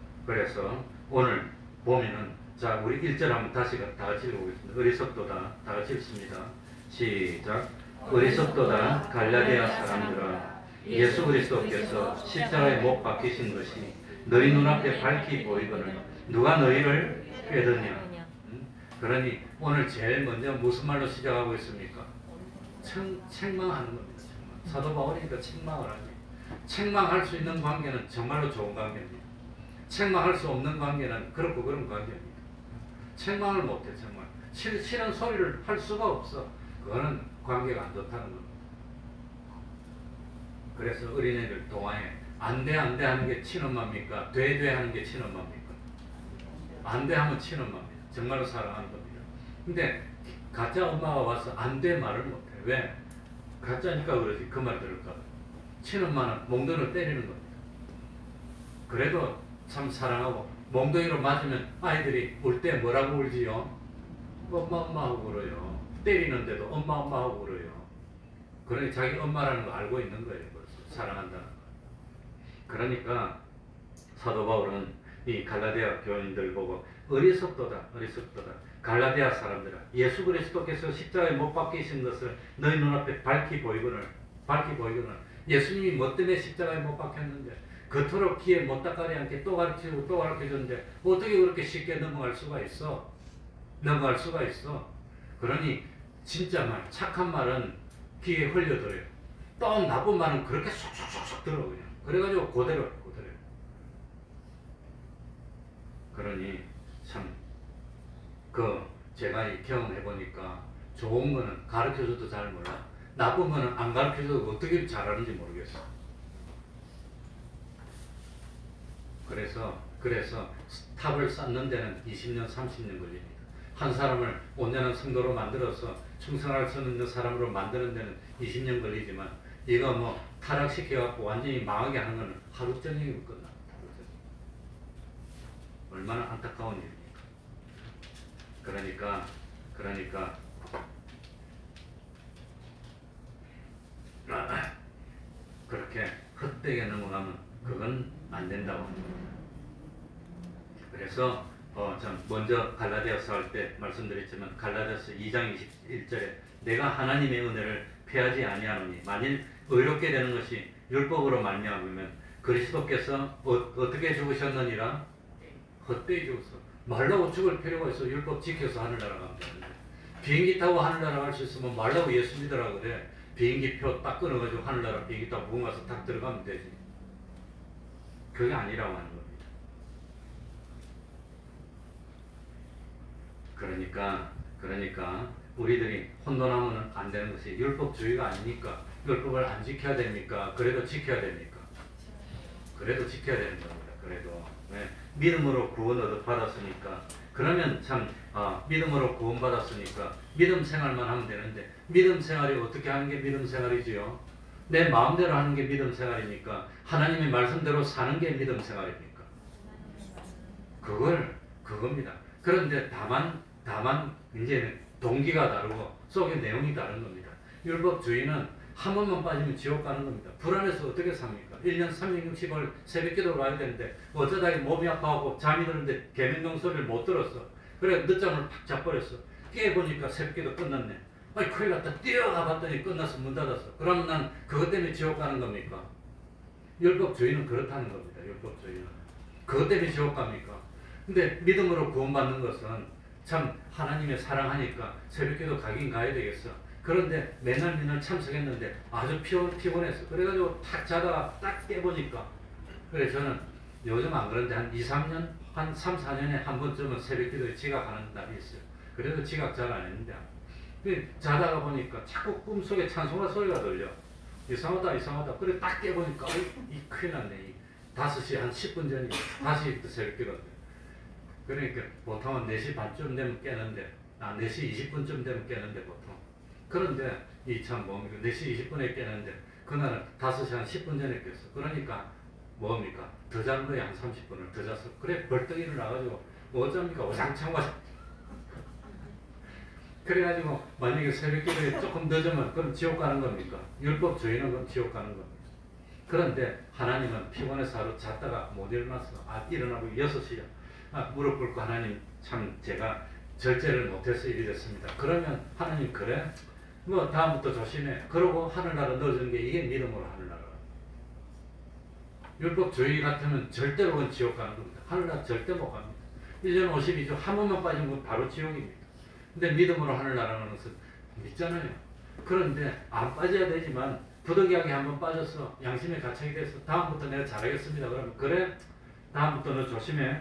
오늘 보면은 자, 우리 1절 한번 다시 다 같이 읽어보겠습니다. 어리석도다. 다 같이 읽습니다. 시작. 어리석도다 갈라디아 사람들아, 예수 그리스도께서 십자가에 못 박히신 것이 너희 눈앞에 밝히 보이거늘 누가 너희를 꾀드냐. 그러니 오늘 제일 먼저 무슨 말로 시작하고 있습니까? 책망하는 겁니다. 책망. 사도 바울이니까 책망을 하니, 책망할 수 있는 관계는 정말로 좋은 관계입니다. 책망할 수 없는 관계는 그렇고 그런 관계입니다. 책망을 못해. 정말 싫은 소리를 할 수가 없어. 그거는 관계가 안 좋다는 겁니다. 그래서 어린애들 동화에 안돼 하는 게 친엄마입니까? 돼 하는 게 친엄마입니까? 안돼 하면 친엄마입니다. 정말로 사랑하는 겁니다. 근데 가짜 엄마가 와서 안돼 말을 못해. 왜? 가짜니까 그러지. 그 말 들을까? 친엄마는 몽둥이로 때리는 겁니다. 그래도 참 사랑하고, 몽둥이로 맞으면 아이들이 울 때 뭐라고 울지요? 엄마 하고 울어요. 때리는데도 엄마 하고 울어요. 그러니 자기 엄마라는 거 알고 있는 거예요. 벌써 사랑한다는 거. 그러니까 사도 바울은 이 갈라디아 교인들 보고 어리석도다. 갈라디아 사람들아, 예수 그리스도께서 십자가에 못 박히신 것을 너희 눈앞에 밝히 보이거늘. 예수님이 뭐 때문에 십자가에 못 박혔는데 그토록 귀에 못 닦아리 않게 또 가르치고 또 가르쳐줬는데 어떻게 그렇게 쉽게 넘어갈 수가 있어? 그러니 진짜 말, 착한 말은 귀에 흘려들어요. 또 나쁜 말은 그렇게 쏙쏙쏙 들어 그냥. 그래가지고 그대로. 그러니 참 제가 경험해 보니까 좋은 거는 가르쳐줘도 잘 몰라. 나쁜 거는 안 가르쳐줘도 어떻게 잘하는지 모르겠어. 그래서 탑을 쌓는 데는 20년, 30년 걸립니다. 한 사람을 온전한 성도로 만들어서 충성할 수 있는 사람으로 만드는 데는 20년 걸리지만, 이거 뭐 타락시켜갖고 완전히 망하게 하는 건 하루 저녁이면 끝납니다. 얼마나 안타까운 일입니까? 그러니까 그렇게 헛되게 넘어가면 그건 안 된다고 합니다. 그래서 먼저 갈라디아서 할 때 말씀드렸지만 갈라디아서 2장 21절에 내가 하나님의 은혜를 패하지 아니하노니 만일 의롭게 되는 것이 율법으로 말미암으면 그리스도께서 어떻게 죽으셨느니라? 헛되이 죽었어. 말라고 죽을 필요가 있어. 율법 지켜서 하늘나라 가면 되는데. 비행기 타고 하늘나라 갈 수 있으면 말라고 예수 믿으라 그래. 비행기 표 딱 끊어가지고 하늘나라 비행기 타고 무궁 가서 딱 들어가면 되지. 그게 아니라고 하는 겁니다. 그러니까 우리들이 혼돈하면 안 되는 것이 율법주의가 아니니까 율법을 안 지켜야 됩니까? 그래도 지켜야 됩니까? 그래도 지켜야 되는 겁니다. 그래도 믿음으로 구원 얻어받았으니까 그러면 참 믿음으로 구원 받았으니까 믿음 생활만 하면 되는데 믿음 생활이 어떻게 하는 게 믿음 생활이지요? 내 마음대로 하는 게 믿음 생활이니까 하나님의 말씀대로 사는 게 믿음 생활입니까? 그겁니다. 그런데 다만 이제는 동기가 다르고 속의 내용이 다른 겁니다. 율법주의는 한 번만 빠지면 지옥 가는 겁니다. 불안해서 어떻게 삽니까? 1년 360일 새벽기도를 와야 되는데 어쩌다 몸이 아파하고 잠이 드는데 계명령 소리를 못 들었어. 그래 늦잠을 팍 자버렸어. 깨보니까 새벽기도 끝났네. 아이 큰일 났다. 뛰어가 봤더니 끝나서 문 닫았어. 그럼 난 그것 때문에 지옥 가는 겁니까? 율법주의는 그렇다는 겁니다. 율법주의는 그것 때문에 지옥 갑니까? 근데 믿음으로 구원받는 것은 참 하나님의 사랑하니까 새벽기도 가긴 가야 되겠어. 그런데 맨날 참석했는데 아주 피곤했어. 그래가지고 탁 자다가 딱 깨보니까. 그래 저는 요즘 안 그런데 한 2-3년, 한 3-4년에 한 번쯤은 새벽기도에 지각하는 날이 있어요. 그래도 지각 잘 안 했는데 자다가 보니까 자꾸 꿈속에 찬송가 소리가 들려. 이상하다. 그래 딱 깨보니까 이 큰일 났네. 5시 한 10분 전이 5시부터 새벽기도. 그러니까 보통은 4시 반쯤 되면 깨는데 4시 20분쯤 되면 깨는데 보통. 그런데 이 참 뭡니까? 4시 20분에 깨는데 그날은 5시 한 10분 전에 깼어. 그러니까 뭡니까? 더 자는 거야. 한 30분을 더 잤어. 그래 벌떡 일어나가지고 뭐 어쩝니까? 오장창 그래가지고 만약에 새벽기도에 조금 늦으면 그럼 지옥 가는 겁니까? 율법주의는 그럼 지옥 가는 겁니다. 그런데 하나님은 피곤해서 하루 잤다가 못 일어났어. 일어나고 6시야. 무릎 꿇고 하나님 참 제가 절제를 못해서 이리 됐습니다. 그러면 하나님 그래? 뭐 다음부터 조심해. 그러고 하늘나라 넣어주는 게 이게 믿음으로 하늘나라. 율법주의 같으면 절대로 그건 지옥 가는 겁니다. 하늘나라 절대 못 갑니다. 1년 52주 한 번만 빠지면 바로 지옥입니다. 근데 믿음으로 하늘나라는 것은 믿잖아요. 그런데 안 빠져야 되지만 부득이하게 한번 빠져서 양심에 가책이 돼서 다음부터 내가 잘하겠습니다. 그러면 그래? 다음부터 너 조심해.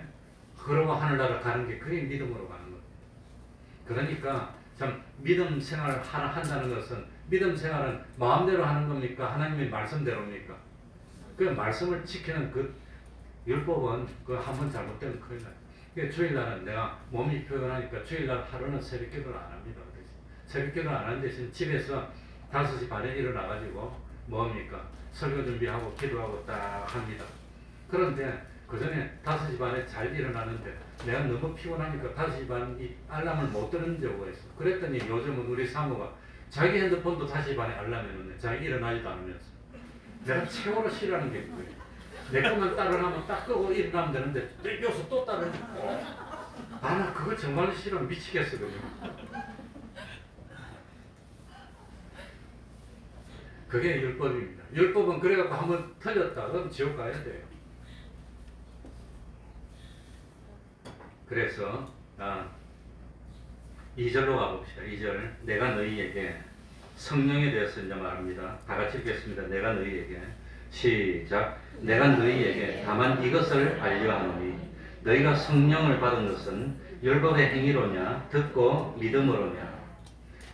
그러고 하늘나라 가는 게 그게 믿음으로 가는 겁니다. 그러니까 참 믿음 생활을 한다는 것은 믿음 생활은 마음대로 하는 겁니까? 하나님의 말씀대로입니까? 그 말씀을 지키는 그 율법은 그 한번 잘못되면 큰일 나요. 그러니까 주일날은 내가 몸이 피곤하니까 주일날 하루는 새벽기도를 안 합니다. 새벽기도를 안 하는 대신 집에서 5시 반에 일어나가지고 뭡니까? 설교 준비하고 기도하고 딱 합니다. 그런데 그 전에 5시 반에 잘 일어나는데 내가 너무 피곤하니까 5시 반 이 알람을 못 들은 적이 있어. 그랬더니 요즘은 우리 사모가 자기 핸드폰도 5시 반에 알람해 놓네. 자기 일어나지도 않으면서. 내가 최고로 싫어하는 게 그거예요. 내 것만 따르라면 딱 끄고 일어나면 되는데 땡겨서 또 따르고. 나 그거 정말 싫어. 미치겠어. 그냥. 그게 율법입니다. 율법은 그래갖고 한번 틀렸다. 그럼 지옥 가야 돼요. 그래서 2절로 가봅시다. 2절. 내가 너희에게 성령에 대해서 이제 말합니다. 다 같이 읽겠습니다. 내가 너희에게 시작. 내가 너희에게 다만 이것을 알려하노니 너희가 성령을 받은 것은 율법의 행위로냐 듣고 믿음으로냐.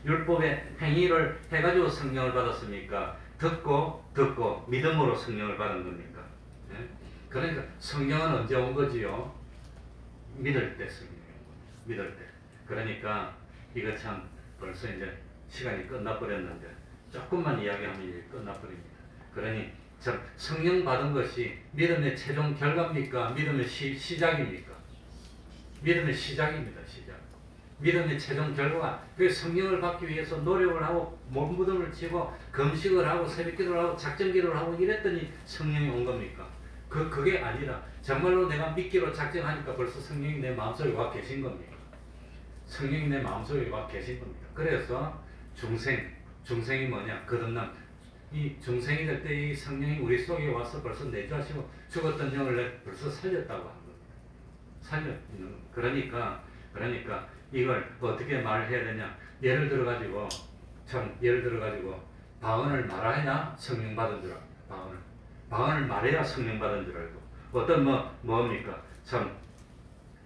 율법의 행위를 해가지고 성령을 받았습니까? 듣고 믿음으로 성령을 받은 겁니까? 네? 그러니까 성령은 언제 온 거지요? 믿을 때 성령이 온 거죠. 믿을 때. 그러니까 이거 참 벌써 이제 시간이 끝나버렸는데 조금만 이야기하면 이제 끝나버립니다. 그러니 참 성령 받은 것이 믿음의 최종 결과입니까? 믿음의 시작입니까? 믿음의 시작입니다. 시작. 믿음의 최종 결과가 그 성령을 받기 위해서 노력을 하고 몸부림을 치고 금식을 하고 새벽기도를 하고 작정기도를 하고 이랬더니 성령이 온 겁니까? 그게 아니라 정말로 내가 믿기로 작정하니까 벌써 성령이 내 마음속에 와 계신 겁니다. 성령이 내 마음속에 와 계신 겁니다. 그래서 중생이 뭐냐? 거듭남. 이 중생이 될 때 이 성령이 우리 속에 와서 벌써 내주하시고 죽었던 영을 벌써 살렸다고 하는 겁니다. 그러니까 이걸 어떻게 말해야 되냐? 예를 들어가지고 방언을 말해야 성령 받은 줄 알고 방언을 말해야 성령 받은 줄 알고 어떤 뭡니까? 참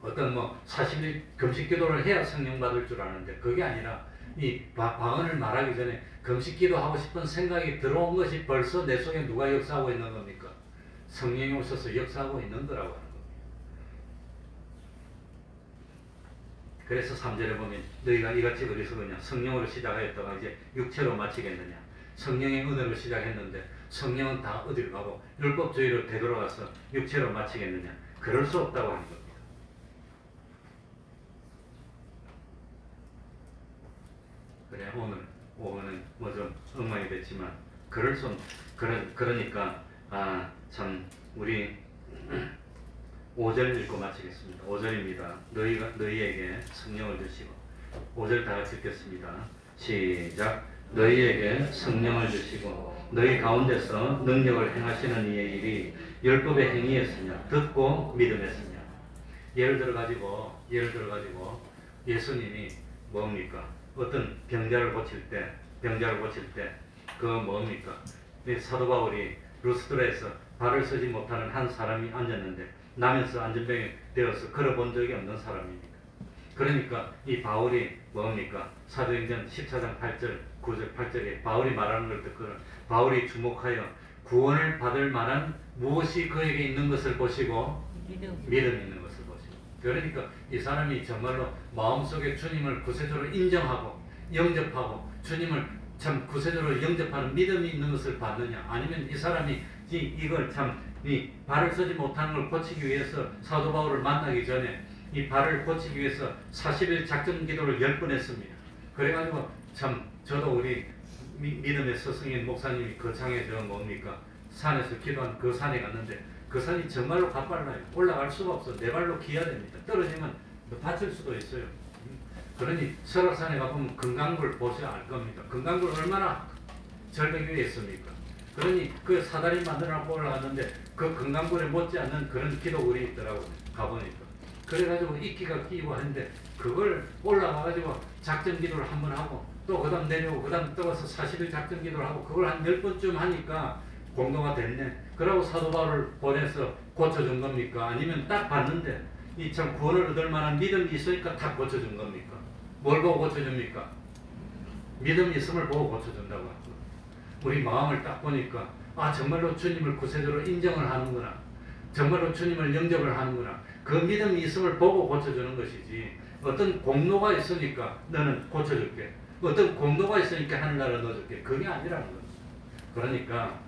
어떤 40일 금식 기도를 해야 성령 받을 줄 아는데 그게 아니라 이 방언을 말하기 전에 금식 기도하고 싶은 생각이 들어온 것이 벌써 내 속에 누가 역사하고 있는 겁니까? 성령이 오셔서 역사하고 있는 거라고 하는 겁니다. 그래서 3절에 보면 너희가 이같이 어리석으냐 성령으로 시작하였다가 이제 육체로 마치겠느냐. 성령의 은혜로 시작했는데 성령은 다 어디로 가고 율법주의로 되돌아가서 육체로 마치겠느냐. 그럴 수 없다고 하는 겁니다. 그래 오늘은 뭐 좀 엉망이 됐지만 그러니까 참 우리 5절 읽고 마치겠습니다. 5절입니다. 너희에게 성령을 주시고 5절 다 같이 읽겠습니다. 시작. 너희에게 성령을 주시고 너희 가운데서 능력을 행하시는 이의 일이 율법의 행위였으냐 듣고 믿음했으냐. 예를 들어 가지고 예수님이 뭡니까? 어떤 병자를 고칠 때 그 뭡니까? 사도 바울이 루스드라에서 발을 서지 못하는 한 사람이 앉았는데 나면서 안전병이 되어서 걸어본 적이 없는 사람입니다. 그러니까 이 바울이 뭡니까? 사도행전 14장 8절 9절 8절에 바울이 말하는 걸 듣고 바울이 주목하여 구원을 받을 만한 무엇이 그에게 있는 것을 보시고 믿음 있는 것을 보시고 그러니까 이 사람이 정말로 마음속에 주님을 구세주로 인정하고 영접하고 주님을 참 구세주로 영접하는 믿음이 있는 것을 받느냐 아니면 이 사람이 이걸 참 이 발을 서지 못하는 걸 고치기 위해서 사도 바울을 만나기 전에 이 발을 고치기 위해서 40일 작전 기도를 10번 했습니다. 그래가지고 참 저도 우리 믿음의 스승인 목사님이 거창에 저 뭡니까 산에서 기도한 그 산에 갔는데 그 산이 정말로 가빨라요. 올라갈 수가 없어. 내 발로 기야 됩니다. 떨어지면 다칠 수도 있어요. 그러니 설악산에 가보면 금강굴 보셔야 알 겁니다. 금강굴 얼마나 절벽 위에 있습니까? 그러니 그 사다리 만들어놓고 올라갔는데 그 금강굴에 못지않는 그런 기도굴이 있더라고요. 가보니까. 그래가지고 이끼가 끼고 하는데 그걸 올라가가지고 작전 기도를 한 번 하고 또 그 다음 내려오고 그 다음 떠가서 40일 작전 기도를 하고 그걸 한 10번쯤 하니까 공로가 됐네. 그러고 사도 바울을 보내서 고쳐준 겁니까? 아니면 딱 봤는데 이 참 구원을 얻을 만한 믿음이 있으니까 딱 고쳐준 겁니까? 뭘 보고 고쳐줍니까? 믿음이 있음을 보고 고쳐준다고 하고 우리 마음을 딱 보니까 아 정말로 주님을 구세주로 인정을 하는구나. 정말로 주님을 영접을 하는구나. 그 믿음이 있음을 보고 고쳐주는 것이지 어떤 공로가 있으니까 너는 고쳐줄게. 어떤 공로가 있으니까 하늘나라 넣어줄게. 그게 아니라는 거죠. 그러니까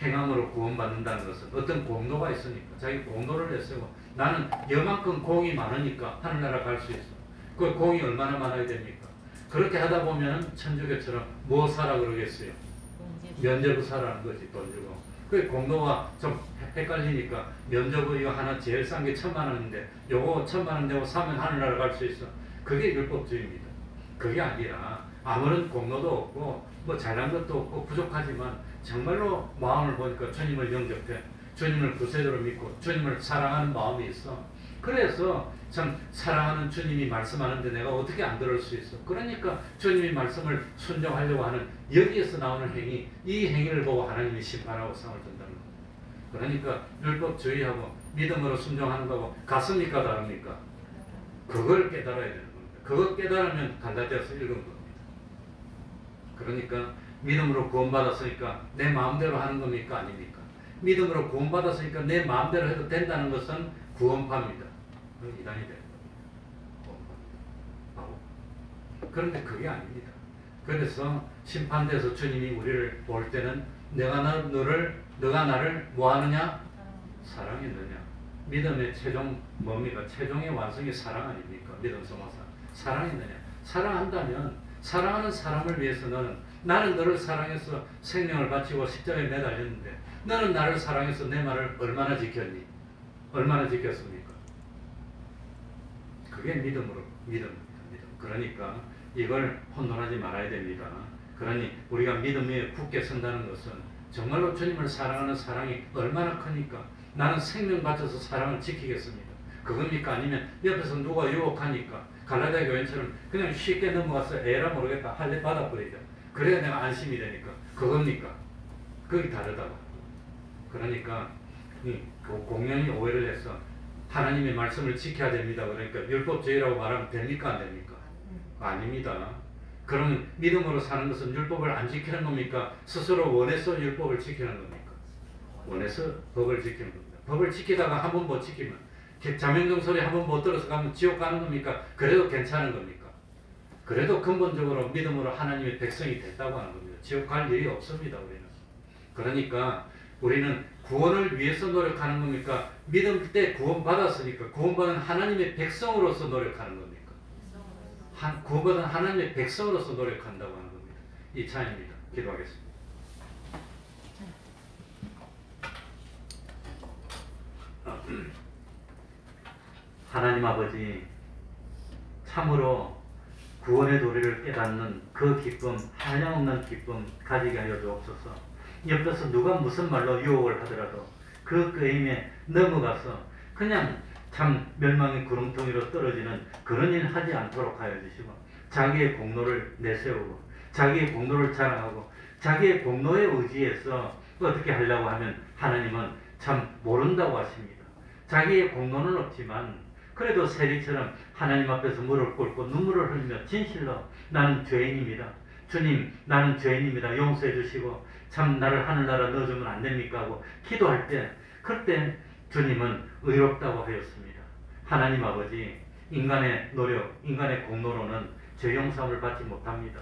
행함으로 구원받는다는 것은 어떤 공로가 있으니까 자기 공로를 내세우고 나는 여만큼 공이 많으니까 하늘나라 갈 수 있어. 그 공이 얼마나 많아야 됩니까? 그렇게 하다 보면 천주교처럼 뭐 사라 그러겠어요? 면제부 사라는 거지. 돈 주고. 그 공로가 좀 헷갈리니까 면제부 이거 하나 제일 싼 게 1,000,000원인데 요거 1,000,000원 내고 사면 하늘나라 갈 수 있어. 그게 율법주의입니다. 그게 아니라 아무런 공로도 없고 뭐 잘난 것도 없고 부족하지만 정말로 마음을 보니까 주님을 영접해 주님을 구세주로 믿고 주님을 사랑하는 마음이 있어. 그래서 참 사랑하는 주님이 말씀하는데 내가 어떻게 안 들을 수 있어. 그러니까 주님이 말씀을 순종하려고 하는 여기에서 나오는 행위, 이 행위를 보고 하나님이 심판하고 상을 준다는 거예요. 그러니까 율법주의하고 믿음으로 순종하는 거하고 같습니까 다릅니까? 그걸 깨달아야 되는 겁니다. 그걸 깨달으면 갈라디아서 읽은 겁니다. 그러니까 믿음으로 구원받았으니까 내 마음대로 하는 겁니까? 아닙니까? 믿음으로 구원받았으니까 내 마음대로 해도 된다는 것은 구원파입니다. 이단이 되는 겁니다. 구원파입니다. 그런데 그게 아닙니다. 그래서 심판대에서 주님이 우리를 볼 때는 너가 나를 뭐하느냐? 사랑했느냐? 믿음의 최종 뭡니까? 최종의 완성이 사랑 아닙니까? 믿음 성화사. 사랑했느냐? 사랑한다면 사랑하는 사람을 위해서는 나는 너를 사랑해서 생명을 바치고 십자가에 매달렸는데 너는 나를 사랑해서 내 말을 얼마나 지켰니? 얼마나 지켰습니까? 그게 믿음입니다. 믿음. 그러니까 이걸 혼돈하지 말아야 됩니다. 그러니 우리가 믿음 위에 굳게 선다는 것은 정말로 주님을 사랑하는 사랑이 얼마나 크니까 나는 생명 바쳐서 사랑을 지키겠습니다. 그겁니까? 아니면 옆에서 누가 유혹하니까 갈라디아 교인처럼 그냥 쉽게 넘어가서 에라 모르겠다 할례 받아버리자. 그래야 내가 안심이 되니까. 그겁니까? 그게 다르다고. 그러니까 공연히 오해를 해서 하나님의 말씀을 지켜야 됩니다. 그러니까 율법주의라고 말하면 됩니까? 안 됩니까? 아닙니다. 그러면 믿음으로 사는 것은 율법을 안 지키는 겁니까? 스스로 원해서 율법을 지키는 겁니까? 원해서 법을 지키는 겁니다. 법을 지키다가 한 번 못 지키면 자명종 소리 한 번 못 들어서 가면 지옥 가는 겁니까? 그래도 괜찮은 겁니까? 그래도 근본적으로 믿음으로 하나님의 백성이 됐다고 하는 겁니다. 지옥 갈 일이 없습니다. 우리는. 그러니까 우리는 구원을 위해서 노력하는 겁니까? 믿음 때 구원받았으니까 구원받은 하나님의 백성으로서 노력하는 겁니까? 구원받은 하나님의 백성으로서 노력한다고 하는 겁니다. 이 차이입니다. 기도하겠습니다. 하나님 아버지, 참으로 구원의 도리를 깨닫는 그 기쁨, 한량없는 기쁨 가지게 하여 주옵소서. 옆에서 누가 무슨 말로 유혹을 하더라도 그 게임에 넘어가서 그냥 참 멸망의 구름통이로 떨어지는 그런 일 하지 않도록 하여 주시고, 자기의 공로를 내세우고 자기의 공로를 자랑하고 자기의 공로에 의지해서 어떻게 하려고 하면 하나님은 참 모른다고 하십니다. 자기의 공로는 없지만 그래도 세리처럼 하나님 앞에서 무릎 꿇고 눈물을 흘리며 진실로 나는 죄인입니다. 주님, 나는 죄인입니다. 용서해 주시고 참 나를 하늘나라 넣어주면 안 됩니까? 하고 기도할 때, 그때 주님은 의롭다고 하였습니다. 하나님 아버지, 인간의 노력, 인간의 공로로는 죄 용서함을 받지 못합니다.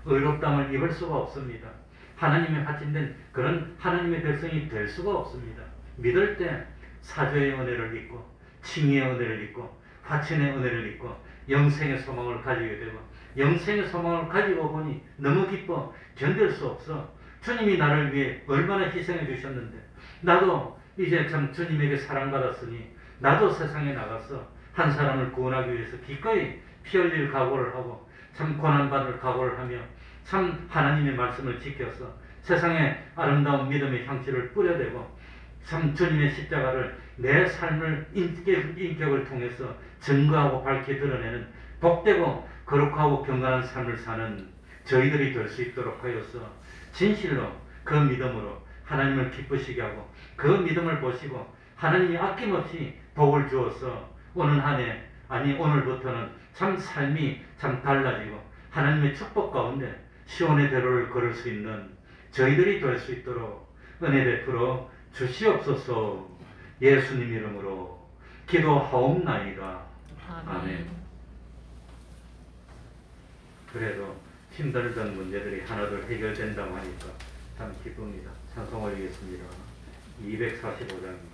의롭다함을 입을 수가 없습니다. 하나님의 확진된 그런 하나님의 백성이 될 수가 없습니다. 믿을 때 사죄의 은혜를 입고 칭의의 은혜를 입고 화친의 은혜를 입고 영생의 소망을 가지게 되고, 영생의 소망을 가지고 보니 너무 기뻐 견딜 수 없어. 주님이 나를 위해 얼마나 희생해 주셨는데 나도 이제 참 주님에게 사랑받았으니 나도 세상에 나가서 한 사람을 구원하기 위해서 기꺼이 피 흘릴 각오를 하고 참 고난받을 각오를 하며 참 하나님의 말씀을 지켜서 세상에 아름다운 믿음의 향취를 뿌려대고 참 주님의 십자가를 내 삶을 인격을 통해서 증거하고 밝히 드러내는 복되고 거룩하고 경건한 삶을 사는 저희들이 될 수 있도록 하여서 진실로 그 믿음으로 하나님을 기쁘시게 하고 그 믿음을 보시고 하나님이 아낌없이 복을 주어서 오는 한 해 아니 오늘부터는 참 삶이 참 달라지고 하나님의 축복 가운데 시온의 대로를 걸을 수 있는 저희들이 될 수 있도록 은혜 베풀어 주시옵소서. 예수님 이름으로 기도하옵나이다. 아멘. 그래도 힘들던 문제들이 하나둘 해결된다고 하니까 참 기쁩니다. 찬송 올리겠습니다. 245장입니다.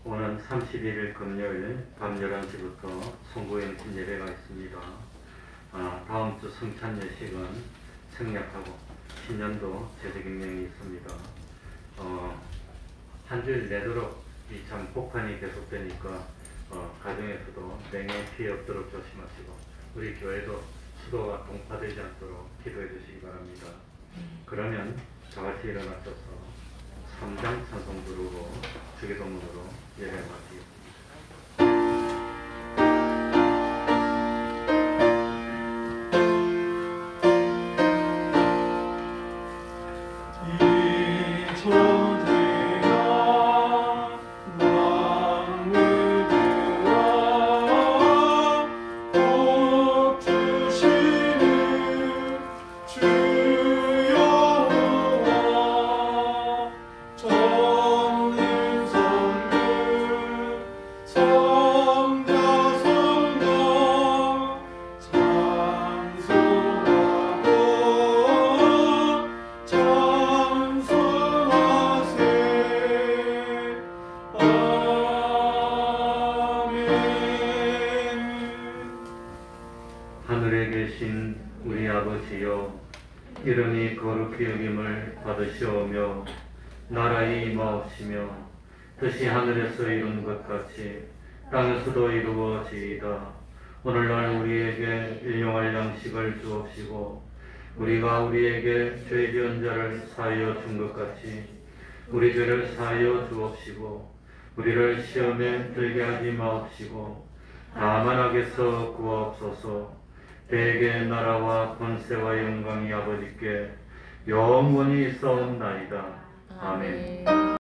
오는 31일 금요일 밤 11시부터 송구행신 예배가 있습니다. 다음 주 성찬 예식은 생략하고 신년도 제적임명이 있습니다. 한 주일 내도록 이 참 폭탄이 계속되니까 가정에서도 맹해 피해 없도록 조심하시고 우리 교회도 수도가 동파되지 않도록 기도해 주시기 바랍니다. 그러면 다같이 일어나셔서 3장 찬송 부르고 주기도문으로 예배 마치겠습니다. 우리 아버지여, 이름이 거룩히 여김을 받으시오며 나라의 임하옵시며 뜻이 하늘에서 이룬 것 같이 땅에서도 이루어지이다. 오늘날 우리에게 일용할 양식을 주옵시고 우리가 우리에게 죄 지은 자를 사하여 준 것 같이 우리 죄를 사하여 주옵시고 우리를 시험에 들게 하지 마옵시고 다만 악에서 구하옵소서. 대개 나라와 권세와 영광이 아버지께 영원히 있사옵나이다. 아멘.